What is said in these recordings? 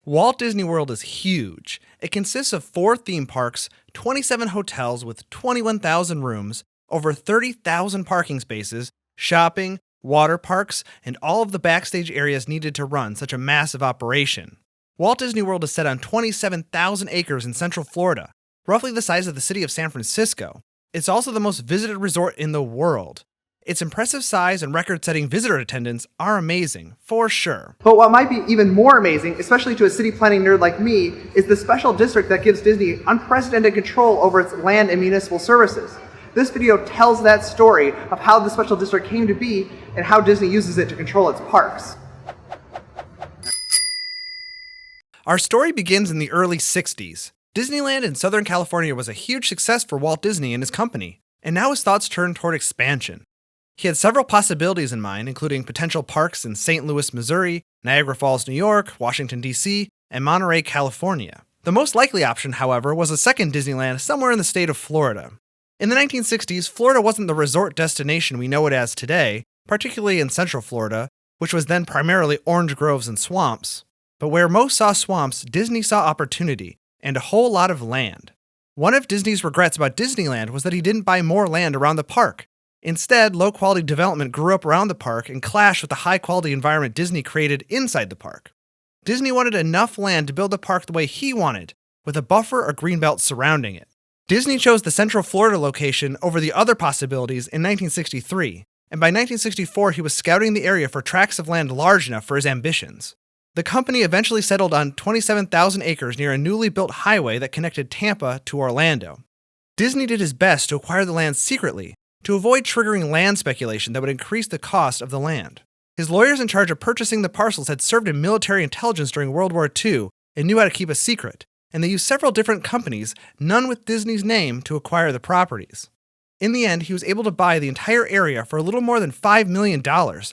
Walt Disney World is huge. It consists of 4 theme parks, 27 hotels with 21,000 rooms, over 30,000 parking spaces, shopping, water parks, and all of the backstage areas needed to run such a massive operation. Walt Disney World is set on 27,000 acres in Central Florida, roughly the size of the city of San Francisco. It's also the most visited resort in the world. Its impressive size and record-setting visitor attendance are amazing, for sure. But what might be even more amazing, especially to a city planning nerd like me, is the special district that gives Disney unprecedented control over its land and municipal services. This video tells that story of how the special district came to be and how Disney uses it to control its parks. Our story begins in the early 60s. Disneyland in Southern California was a huge success for Walt Disney and his company, and now his thoughts turned toward expansion. He had several possibilities in mind, including potential parks in St. Louis, Missouri, Niagara Falls, New York, Washington, D.C., and Monterey, California. The most likely option, however, was a second Disneyland somewhere in the state of Florida. In the 1960s, Florida wasn't the resort destination we know it as today, particularly in Central Florida, which was then primarily orange groves and swamps. But where most saw swamps, Disney saw opportunity, and a whole lot of land. One of Disney's regrets about Disneyland was that he didn't buy more land around the park. Instead, low-quality development grew up around the park and clashed with the high-quality environment Disney created inside the park. Disney wanted enough land to build the park the way he wanted, with a buffer or greenbelt surrounding it. Disney chose the Central Florida location over the other possibilities in 1963, and by 1964 he was scouting the area for tracts of land large enough for his ambitions. The company eventually settled on 27,000 acres near a newly built highway that connected Tampa to Orlando. Disney did his best to acquire the land secretly, to avoid triggering land speculation that would increase the cost of the land. His lawyers in charge of purchasing the parcels had served in military intelligence during World War II and knew how to keep a secret, and they used several different companies, none with Disney's name, to acquire the properties. In the end, he was able to buy the entire area for a little more than $5 million,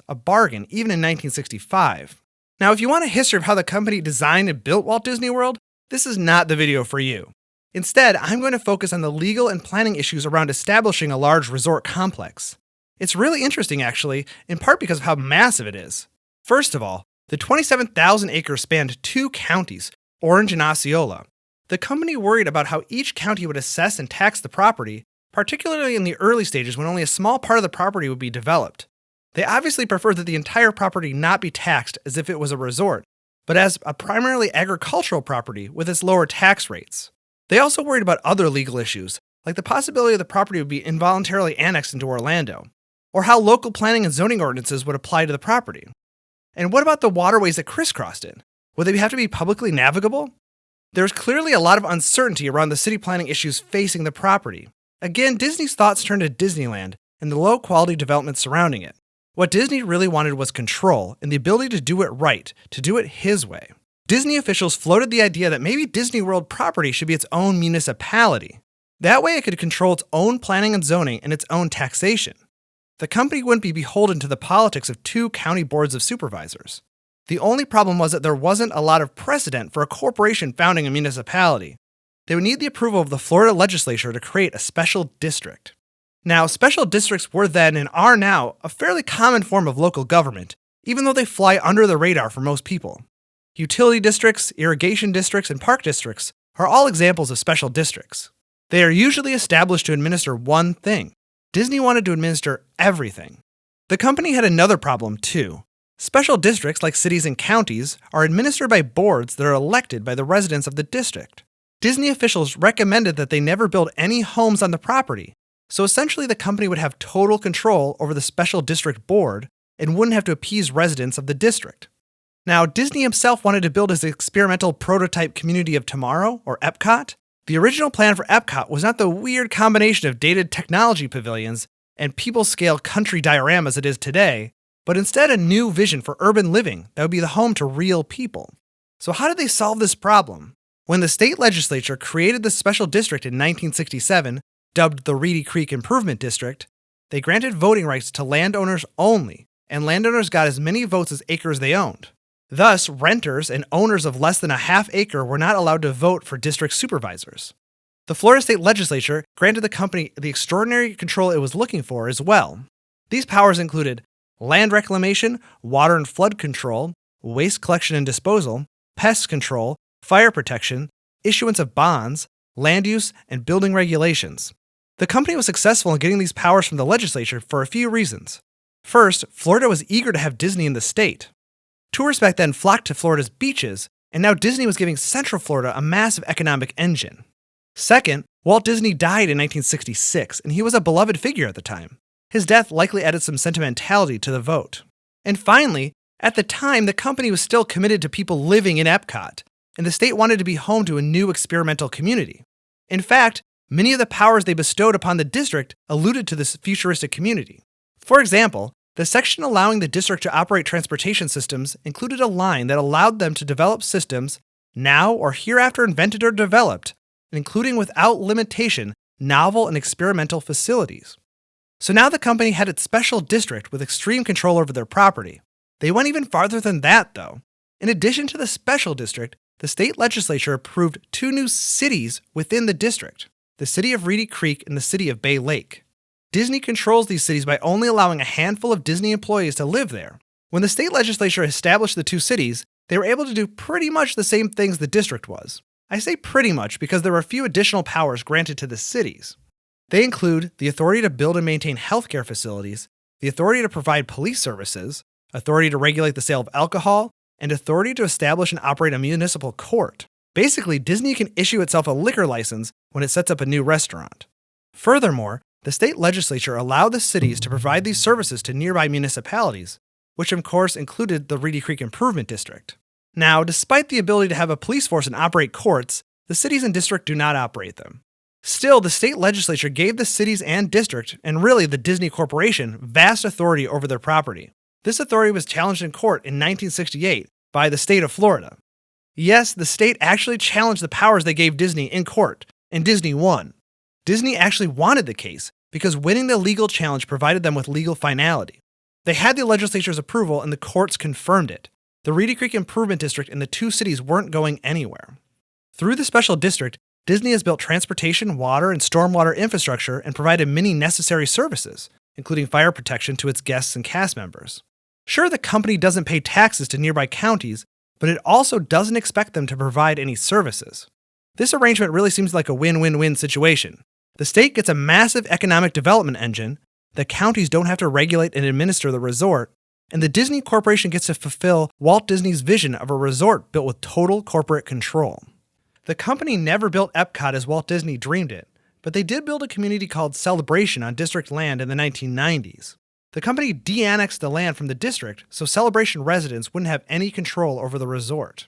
a bargain even in 1965. Now, if you want a history of how the company designed and built Walt Disney World, this is not the video for you. Instead, I'm going to focus on the legal and planning issues around establishing a large resort complex. It's really interesting, actually, in part because of how massive it is. First of all, the 27,000 acres spanned 2 counties, Orange and Osceola. The company worried about how each county would assess and tax the property, particularly in the early stages when only a small part of the property would be developed. They obviously preferred that the entire property not be taxed as if it was a resort, but as a primarily agricultural property with its lower tax rates. They also worried about other legal issues, like the possibility the property would be involuntarily annexed into Orlando, or how local planning and zoning ordinances would apply to the property. And what about the waterways that crisscrossed it? Would they have to be publicly navigable? There's clearly a lot of uncertainty around the city planning issues facing the property. Again, Disney's thoughts turned to Disneyland and the low-quality development surrounding it. What Disney really wanted was control and the ability to do it right, to do it his way. Disney officials floated the idea that maybe Disney World property should be its own municipality. That way it could control its own planning and zoning and its own taxation. The company wouldn't be beholden to the politics of 2 county boards of supervisors. The only problem was that there wasn't a lot of precedent for a corporation founding a municipality. They would need the approval of the Florida legislature to create a special district. Now, special districts were then and are now a fairly common form of local government, even though they fly under the radar for most people. Utility districts, irrigation districts, and park districts are all examples of special districts. They are usually established to administer one thing. Disney wanted to administer everything. The company had another problem, too. Special districts, like cities and counties, are administered by boards that are elected by the residents of the district. Disney officials recommended that they never build any homes on the property, so essentially the company would have total control over the special district board and wouldn't have to appease residents of the district. Now, Disney himself wanted to build his experimental prototype community of tomorrow, or Epcot. The original plan for Epcot was not the weird combination of dated technology pavilions and people-scale country dioramas it is today, but instead a new vision for urban living that would be the home to real people. So how did they solve this problem? When the state legislature created the special district in 1967, dubbed the Reedy Creek Improvement District, they granted voting rights to landowners only, and landowners got as many votes as acres they owned. Thus, renters and owners of less than a half acre were not allowed to vote for district supervisors. The Florida State Legislature granted the company the extraordinary control it was looking for as well. These powers included land reclamation, water and flood control, waste collection and disposal, pest control, fire protection, issuance of bonds, land use, and building regulations. The company was successful in getting these powers from the legislature for a few reasons. First, Florida was eager to have Disney in the state. Tourists back then flocked to Florida's beaches, and now Disney was giving Central Florida a massive economic engine. Second, Walt Disney died in 1966, and he was a beloved figure at the time. His death likely added some sentimentality to the vote. And finally, at the time, the company was still committed to people living in Epcot, and the state wanted to be home to a new experimental community. In fact, many of the powers they bestowed upon the district alluded to this futuristic community. For example, the section allowing the district to operate transportation systems included a line that allowed them to develop systems now or hereafter invented or developed, including without limitation novel and experimental facilities. So now the company had its special district with extreme control over their property. They went even farther than that, though. In addition to the special district, the state legislature approved 2 new cities within the district, the city of Reedy Creek and the city of Bay Lake. Disney controls these cities by only allowing a handful of Disney employees to live there. When the state legislature established the 2 cities, they were able to do pretty much the same things the district was. I say pretty much because there were a few additional powers granted to the cities. They include the authority to build and maintain healthcare facilities, the authority to provide police services, authority to regulate the sale of alcohol, and authority to establish and operate a municipal court. Basically, Disney can issue itself a liquor license when it sets up a new restaurant. Furthermore, the state legislature allowed the cities to provide these services to nearby municipalities, which of course included the Reedy Creek Improvement District. Now, despite the ability to have a police force and operate courts, the cities and district do not operate them. Still, the state legislature gave the cities and district, and really the Disney Corporation, vast authority over their property. This authority was challenged in court in 1968 by the state of Florida. Yes, the state actually challenged the powers they gave Disney in court, and Disney won. Disney actually wanted the case because winning the legal challenge provided them with legal finality. They had the legislature's approval and the courts confirmed it. The Reedy Creek Improvement District and the 2 cities weren't going anywhere. Through the special district, Disney has built transportation, water, and stormwater infrastructure and provided many necessary services, including fire protection to its guests and cast members. Sure, the company doesn't pay taxes to nearby counties, but it also doesn't expect them to provide any services. This arrangement really seems like a win-win-win situation. The state gets a massive economic development engine, the counties don't have to regulate and administer the resort, and the Disney Corporation gets to fulfill Walt Disney's vision of a resort built with total corporate control. The company never built Epcot as Walt Disney dreamed it, but they did build a community called Celebration on district land in the 1990s. The company de-annexed the land from the district so Celebration residents wouldn't have any control over the resort.